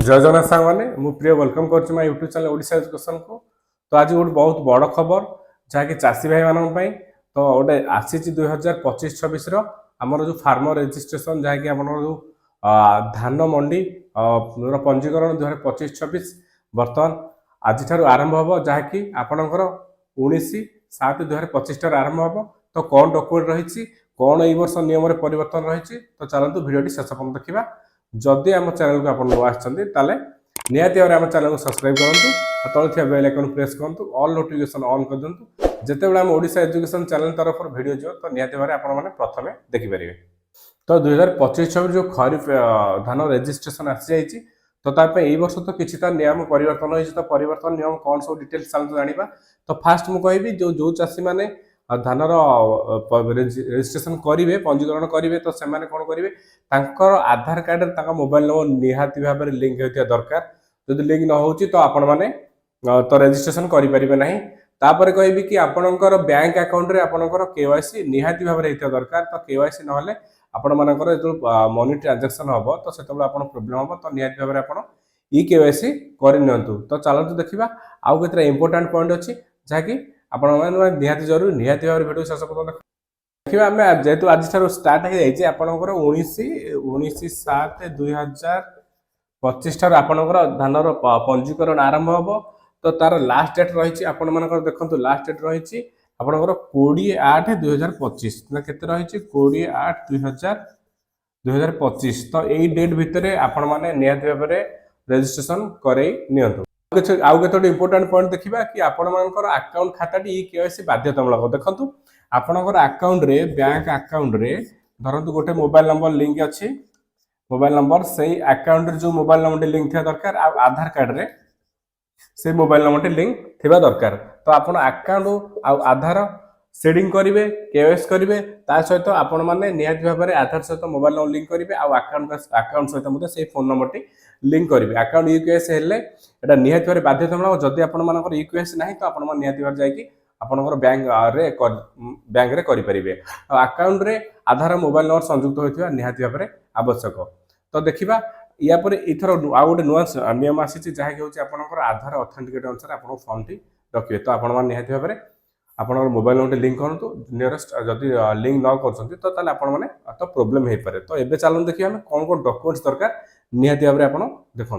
जय जगन्नाथ सांग मैंने मु प्रिय वेलकम कर यूट्यूब चैनल ओडिशा एजुकेशन को। तो आज गोटे बहुत बड़ खबर जहाँकि चाषी भाई मानी तो गोटे आसी 2025-26 आमर जो फार्मर रेजिस्ट्रेशन जहाँकि आम जो धान मंडी पंजीकरण 2025-26 बर्तमान आज आरंभ हम जहाँकि आपणकर 19/7/2025 आरंभ हम। तो कौन डॉक्यूमेंट रही कौन ये वर्ष नियम परिवर्तन रही तो चलतु भिडियो शेष पर्यटन देखा। जदि आम चैनल को आप आसते निहाती भाव आम चैनल को सब्सक्राइब करूँ तले थी बेल आइकन प्रेस करूँ ऑल नोटिफिकेशन ऑन कर दिंतु जिते आम ओडिशा एजुकेशन चैनल तरफ वीडियो जो तो निहाती भाव आपने प्रथम देखिपारे। तो 2025-26 जो खरीफ धान रेजिस्ट्रेशन आसी जाइए तो ताकि वर्ष तो किसी नियम परिवर्तन होती तो परिवर्तन नियम कौन सब डिटेल्स चलते जाना। तो फास्ट मुझे जो जो चाषी मैंने धानर रेजिस्ट्रेशन करेंगे पंजीकरण करेंगे तो से कौन करेंगे आधार कार्ड मोबाइल नंबर निहाती भाव में लिंक होता दरकार। जब लिंक न हो तो आपण मैंने तो रेजिस्ट्रेशन करेंगे ना। तापर कहबी कि आपणकर बैंक अकाउंट रे आपणकर केवाईसी निहाती भाव में होता दरकार। तो केवाईसी ना आपण मानकर जो मनी ट्रांजैक्शन हम तो से प्रोब्लेम हम तो निहाती भाव में आप ई केवाईसी करनी। तो चलते देखा आउ के इंपोर्टाट पॉइंट अच्छी जहाँकि आपण निहाती जरूरी निहाती भाव वीडियो शेष पर्यटन देखा। आम जेहेतु आज स्टार्ट हो जाए आपंकर 19/7/2025 आपंकर धानर पंजीकरण आरंभ हम। तो तार लास्ट डेट रही देखो लास्ट डेट रही आपंकर 20/8/2025 केते रही 20/8/2025। तो यही डेट भितर आपण मैंने निहाती भाव में रेजिस्ट्रेशन करई नियंतु। आउ के इंपोर्टाट पॉइंट देखा कि आपंकर अकाउंट खाताटी ई केवाईसी बाध्यतामूलक देखो आपंकर अकाउंट रे बैंक अकाउंट रे धरतु गोटे मोबाइल नंबर लिंक अच्छी मोबाइल नंबर से अकाउंट जो मोबाइल नंबर लिंक थी दरकार आधार कार्ड रे से मोबाइल नंबर लिंक थी दरकार। तो आप अकाउंट आधार सेडिंग करेंगे केवाईसी करेंगे सहित आपण मैंने निहाती भाव में आधार सहित मोबाइल नंबर लिंक करेंगे अकाउंट सहित से फोन नंबर टी लिंक करेंगे। अकाउंट यूकेएस हेल्ले एटा निहाती भाव बाध्यतामूलक जदि आपंकर यूकेएस ना तो आप निहाती भाव जाकि आपंकर बैंक रे करेंगे। अकाउंट रे आधार मोबाइल नंबर संयुक्त होता निहाती भाव में आवश्यक। तो देखा या इथर आउ गोटे नुआ नियम आसी जहाँकि हूँ आपंकर आधार ऑथेंटिकेट अनुसार आप फॉर्म टी रखिए। तो आप निहाती भाव में आपंकर मोबाइल नंबर लिंक करूँ नियरेस्ट जदि लिंक न कर तो आपने तो प्रोब्लेम हो पाए। तो ये चलते देखिए आम कौन कौन डॉक्यूमेंट्स दरकार निहाती भाव में आप देखो।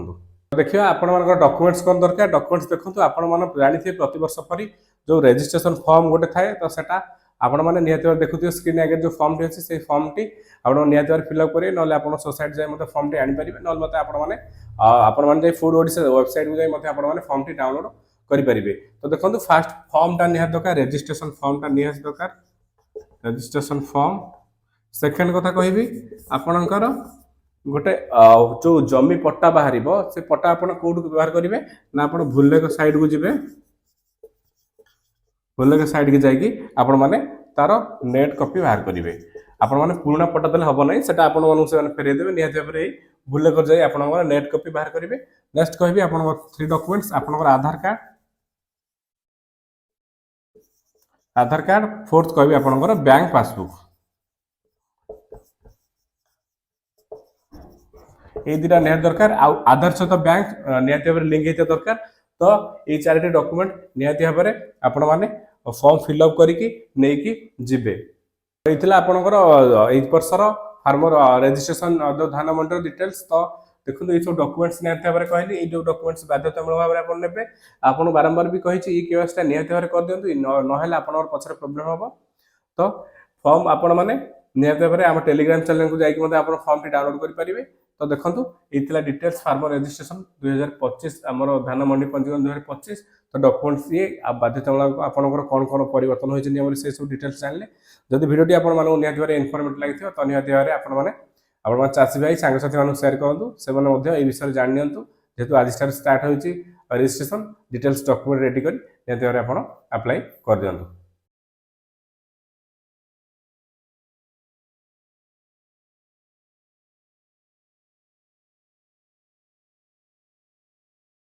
देखिए आपण डॉक्यूमेंट्स कौन दरकार डॉक्यूमेंट्स देखो आपण मैंने जानी प्रति वर्ष परी जो रजिस्ट्रेशन फॉर्म गोटे थाए तो सेटा आपण मैंने निहाती भाव देखुए स्क्रीन आगे जो फॉर्म टी अच्छी से फॉर्म टी आप निहाती भाव फिलअप करेंगे ना आप सोसाइटी जाए मतलब फॉर्म टी आनीपारे ना मत आपने फूड ओडिशा वेबसाइट को जाए आपने फॉर्म टी डाउनलोड करेंगे। तो देखो फास्ट फॉर्म टा निहाती दरकार रजिस्ट्रेशन फॉर्म टा निहाती दरकार रजिस्ट्रेशन फॉर्म। सेकेंड कथा कहबी आपणकर गोटे जो जमी पट्टा बाहर से पट्टा आप कौट व्यवहार करेंगे ना आप भूलेख साइड को जी भूलेख साइड की जाकि आपण मैंने तार नेट कॉपी बाहर करेंगे। आपण मैंने पुराना पट्टा देले हम ना से फेरई देवे निहाती भाव में भूलेख जाए आप नेट कॉपी बाहर करेंगे। नेक्स्ट कहबी आप 3 डॉक्यूमेंट्स आपंकर आधार कार्ड फोर्थ कहबी आपंकर बैंक पासबुक ये दुटा निहाती दरकार आधार सहित बैंक निहाती भाव लिंक होता दरकार। तो ये 4टी डॉक्यूमेंट निहाती भाव में आपण मैंने फॉर्म फिलअप करके नहीं जीवे। आपंकर वर्षर फार्मर रेजिस्ट्रेशन धान मंडी डिटेल्स। तो देखो ये सब डॉक्यूमेंट्स निहाती भाव में कहली ये जो डॉक्यूमेंट्स बाध्यतामूलक भाव में आप नेबे आपन बारंबार भी कही ये केवाईसी निहाती भाव में कर दिंतु ना आपनकर पछरे प्रॉब्लम हम। तो फॉर्म आपण मैंने निहाती भाव में आम टेलीग्राम चैनल को जाकि आप फॉर्म टी डाउनलोड करेंगे। तो देखो ये डिटेल्स फार्मर रेजिस्ट्रेशन 2025 आमर धान मंडी पंजीकरण 2025। तो डॉक्यूमेंट्स ये बाध्यतामूलक आपंकर कौन कौन परिवर्तन होती नियम से सब डिटेल्स जानले जदि वीडियोटी आपको निहाती भाव इनफॉर्मेटिव लगी तो निहाती भाव में आप चाषी भाई सांगसाथी मानक शेयर करूँ से विषय जान नियंतु जेहेतु आज स्टार्ट होती रजिस्ट्रेशन डिटेल्स डॉक्यूमेंट रेडी कर निहाती भाव में आप अप्लाई कर दियंतु।